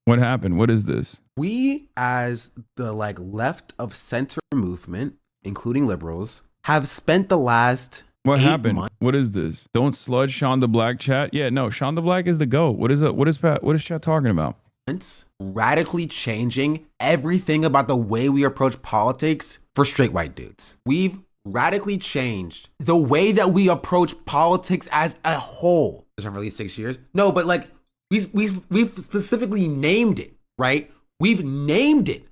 What happened? What is this? We, as the left of center movement, including liberals, have spent the last What 8 happened? months. What is this? Don't sludge SeanDaBlack chat. Yeah, no, SeanDaBlack is the GOAT. What is it? What is chat talking about? Radically changing everything about the way we approach politics for straight white dudes. We've radically changed the way that we approach politics as a whole. It's not really 6 years. No, but we've specifically named it, right? We've named it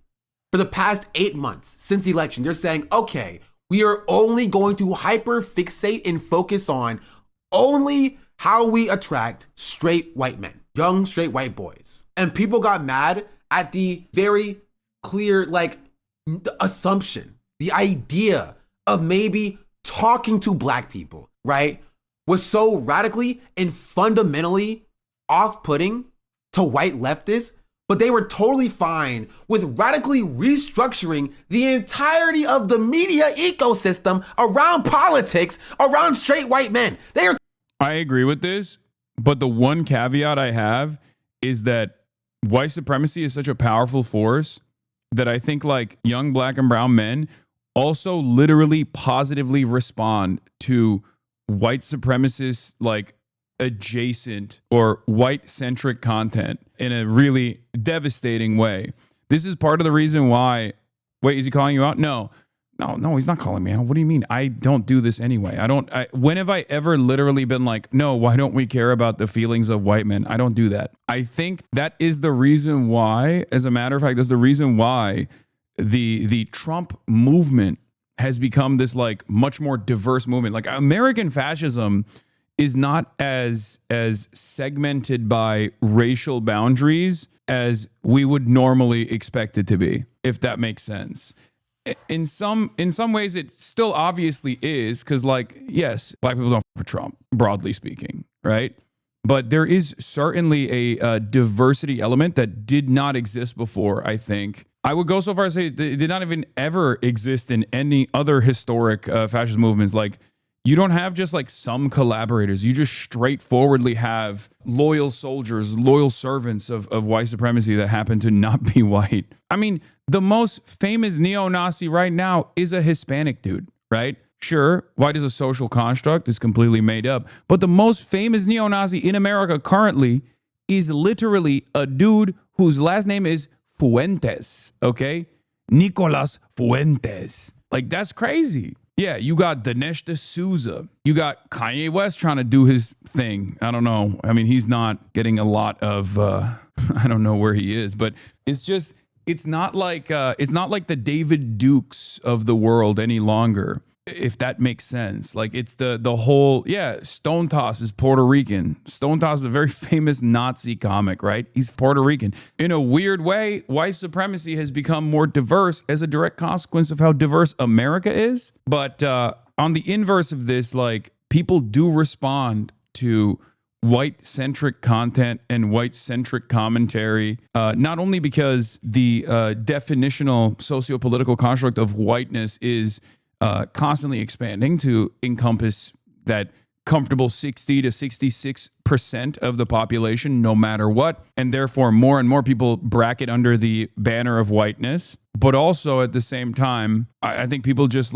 for the past 8 months since the election. They're saying, okay, we are only going to hyper fixate and focus on only how we attract straight white men, young straight white boys. And people got mad at the very clear, the assumption, the idea of maybe talking to black people, right, was so radically and fundamentally off-putting to white leftists, but they were totally fine with radically restructuring the entirety of the media ecosystem around politics, around straight white men. I agree with this, but the one caveat I have is that white supremacy is such a powerful force that I think young black and brown men also literally positively respond to white supremacist adjacent or white centric content in a really devastating way. This is part of the reason why. Wait, is he calling you out? No, he's not calling me out. What do you mean? I don't do this anyway. When have I ever literally been no, why don't we care about the feelings of white men? I don't do that. I think that is the reason why, as a matter of fact, that's the reason why the Trump movement has become this much more diverse movement. American fascism is not as segmented by racial boundaries as we would normally expect it to be, if that makes sense. In some ways, it still obviously is, because yes, black people don't for Trump, broadly speaking, right? But there is certainly a diversity element that did not exist before, I think. I would go so far as to say it did not even ever exist in any other historic fascist movements. You don't have just some collaborators. You just straightforwardly have loyal soldiers, loyal servants of white supremacy that happen to not be white. I mean, the most famous neo-Nazi right now is a Hispanic dude, right? Sure, white is a social construct. It's completely made up. But the most famous neo-Nazi in America currently is literally a dude whose last name is Fuentes, okay? Nicolas Fuentes. That's crazy. Yeah, you got Dinesh D'Souza. You got Kanye West trying to do his thing. I don't know. I mean, he's not getting a lot of, I don't know where he is, but it's not like the David Dukes of the world any longer, if that makes sense. It's the whole, Stone Toss is Puerto Rican. Stone Toss is a very famous Nazi comic, right? He's Puerto Rican. In a weird way, white supremacy has become more diverse as a direct consequence of how diverse America is. But on the inverse of this, people do respond to white-centric content and white-centric commentary, not only because the definitional sociopolitical construct of whiteness is constantly expanding to encompass that comfortable 60 to 66% of the population, no matter what. And therefore, more and more people bracket under the banner of whiteness. But also at the same time, I think people just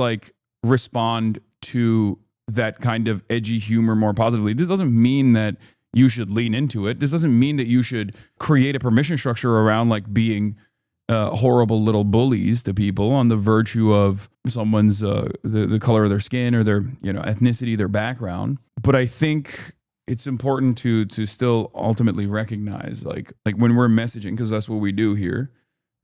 respond to that kind of edgy humor more positively. This doesn't mean that you should lean into it. This doesn't mean that you should create a permission structure around being horrible little bullies to people on the virtue of someone's the color of their skin or their ethnicity, their background. But I think it's important to still ultimately recognize when we're messaging, because that's what we do here,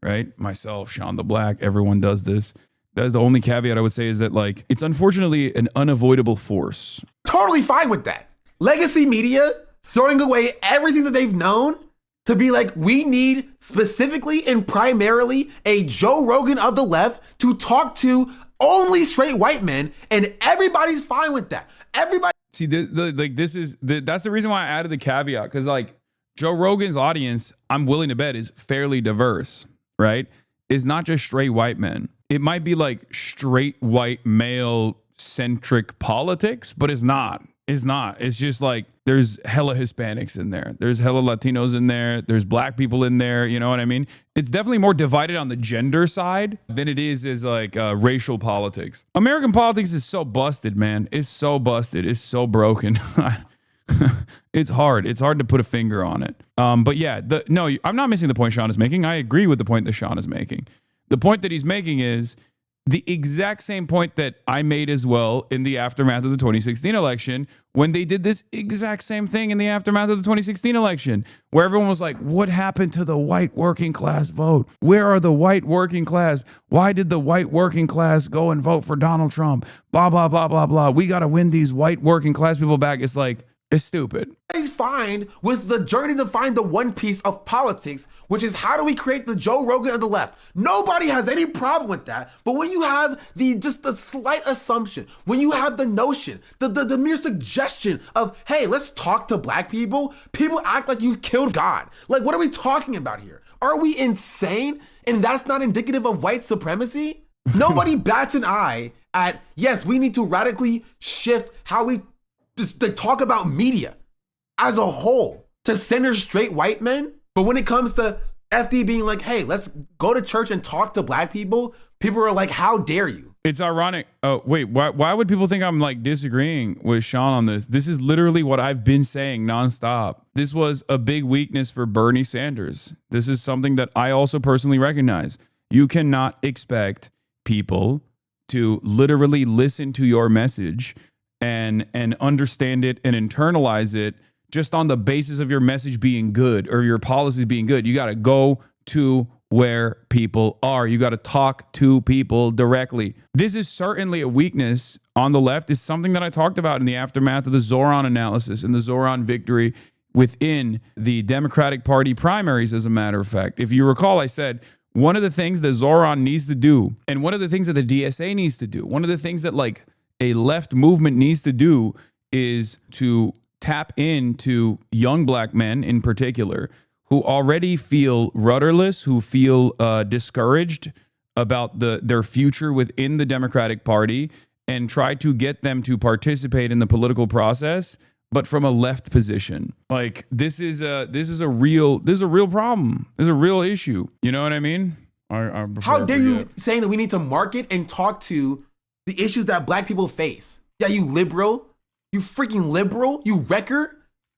right? Myself, SeanDaBlack, everyone does this. That's the only caveat I would say is that it's unfortunately an unavoidable force. Totally fine with that. Legacy media throwing away everything that they've known to be we need specifically and primarily a Joe Rogan of the left to talk to only straight white men, and everybody's fine with that. Everybody. See, that's the reason why I added the caveat, because Joe Rogan's audience, I'm willing to bet, is fairly diverse, right? It's not just straight white men. It might be straight white male centric politics, but it's not. It's not. It's just like there's hella Hispanics in there. There's hella Latinos in there. There's black people in there. You know what I mean? It's definitely more divided on the gender side than it is as like racial politics. American politics is so busted, man. It's so busted. It's so broken. It's hard. It's hard to put a finger on it. But yeah, no, I'm not missing the point Sean is making. I agree with the point that Sean is making. The point that he's making is the exact same point that I made as well in the aftermath of the 2016 election, when they did this exact same thing in the aftermath of the 2016 election, where everyone was like, what happened to the white working class vote? Where are the white working class? Why did the white working class go and vote for Donald Trump? Blah, blah, blah, blah, blah. We got to win these white working class people back. It's like, it's stupid. He's fine with the journey to find the one piece of politics, which is how do we create the Joe Rogan of the left? Nobody has any problem with that. But when you have the slight assumption, when you have the notion, the mere suggestion of, hey, let's talk to black people, people act like you killed God. Like, what are we talking about here? Are we insane? And that's not indicative of white supremacy? Nobody bats an eye at, yes, we need to radically shift how we to talk about media as a whole to center straight white men. But when it comes to FD being like, hey, let's go to church and talk to black people, people are like, how dare you? It's ironic. Oh, wait, why would people think I'm like disagreeing with Sean on this? This is literally what I've been saying nonstop. This was a big weakness for Bernie Sanders. This is something that I also personally recognize. You cannot expect people to literally listen to your message and understand it and internalize it just on the basis of your message being good or your policies being good. You got to go to where people are. You got to talk to people directly. This is certainly a weakness on the left. It's something that I talked about in the aftermath of the Zoran analysis and the Zoran victory within the Democratic Party primaries, as a matter of fact. If you recall, I said one of the things that Zoran needs to do, and one of the things that the DSA needs to do, one of the things that like a left movement needs to do is to tap into young black men in particular who already feel rudderless, who feel discouraged about their future within the Democratic Party, and try to get them to participate in the political process, but from a left position. Like this is a real problem. This is a real issue. You know what I mean? How dare you saying that we need to market and talk to the issues that black people face? Yeah, you liberal, you freaking liberal, you wrecker.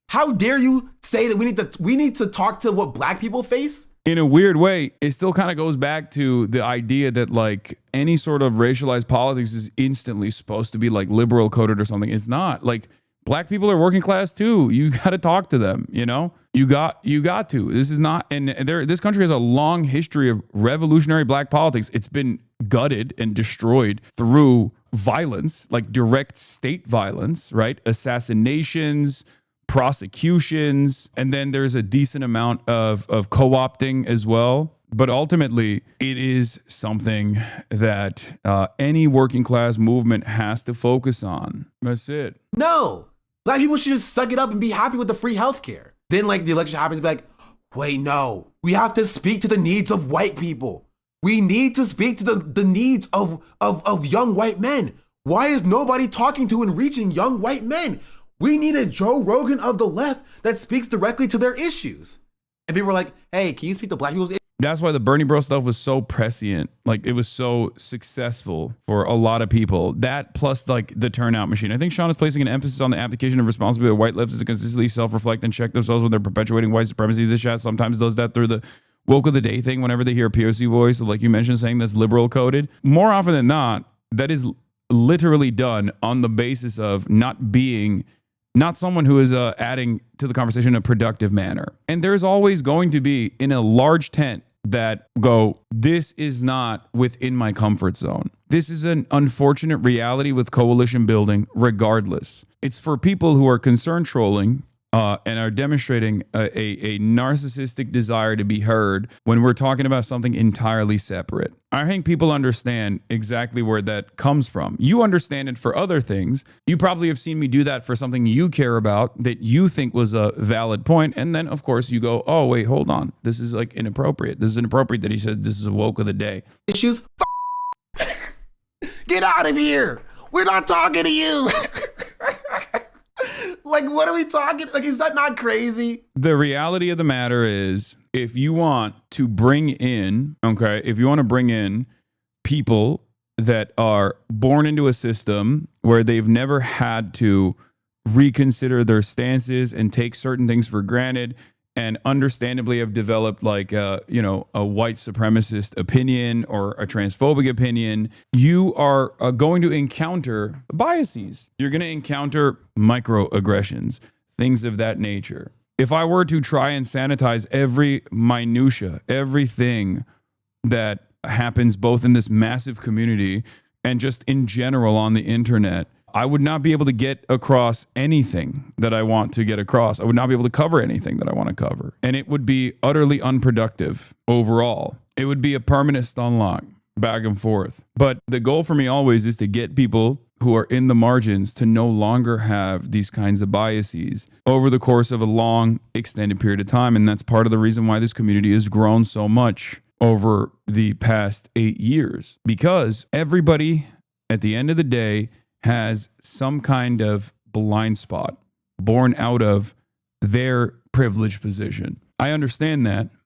How dare you say that we need to talk to what black people face? In a weird way, it still kind of goes back to the idea that like any sort of racialized politics is instantly supposed to be like liberal coded or something. It's not. Like black people are working class too. You got to talk to them, you know? You got to. This is not, and this country has a long history of revolutionary black politics. It's been gutted and destroyed through violence, like direct state violence, right? Assassinations, prosecutions, and then there's a decent amount of co-opting as well. But ultimately, it is something that any working class movement has to focus on. That's it. No, black people should just suck it up and be happy with the free healthcare. Then like the election happens, be like, wait, no, we have to speak to the needs of white people. We need to speak to the needs of young white men. Why is nobody talking to and reaching young white men? We need a Joe Rogan of the left that speaks directly to their issues. And people are like, hey, can you speak to black people's issues? That's why the Bernie Bro stuff was so prescient. Like it was so successful for a lot of people. That plus like the turnout machine. I think Sean is placing an emphasis on the application of responsibility of white leftists to consistently self-reflect and check themselves when they're perpetuating white supremacy. This chat sometimes does that through the woke of the day thing whenever they hear a POC voice, so like you mentioned, saying that's liberal coded. More often than not, that is literally done on the basis of not someone who is adding to the conversation in a productive manner. And there's always going to be in a large tent that go, this is not within my comfort zone. This is an unfortunate reality with coalition building, regardless. It's for people who are concern trolling and are demonstrating a narcissistic desire to be heard when we're talking about something entirely separate. I think people understand exactly where that comes from. You understand it for other things. You probably have seen me do that for something you care about that you think was a valid point. And then, of course, you go, oh, wait, hold on. This is like inappropriate. This is inappropriate that he said this is a woke of the day. Issues. Get out of here. We're not talking to you. Like, what are we talking? Like, is that not crazy? The reality of the matter is, if you want to bring in, if you want to bring in people that are born into a system where they've never had to reconsider their stances and take certain things for granted, and understandably have developed like a white supremacist opinion or a transphobic opinion, you are going to encounter biases. You're going to encounter microaggressions, things of that nature. If I were to try and sanitize every minutia, everything that happens both in this massive community and just in general on the internet, I would not be able to get across anything that I want to get across. I would not be able to cover anything that I want to cover. And it would be utterly unproductive overall. It would be a permanent stun lock back and forth. But the goal for me always is to get people who are in the margins to no longer have these kinds of biases over the course of a long, extended period of time. And that's part of the reason why this community has grown so much over the past 8 years. Because everybody, at the end of the day, has some kind of blind spot born out of their privileged position. I understand that.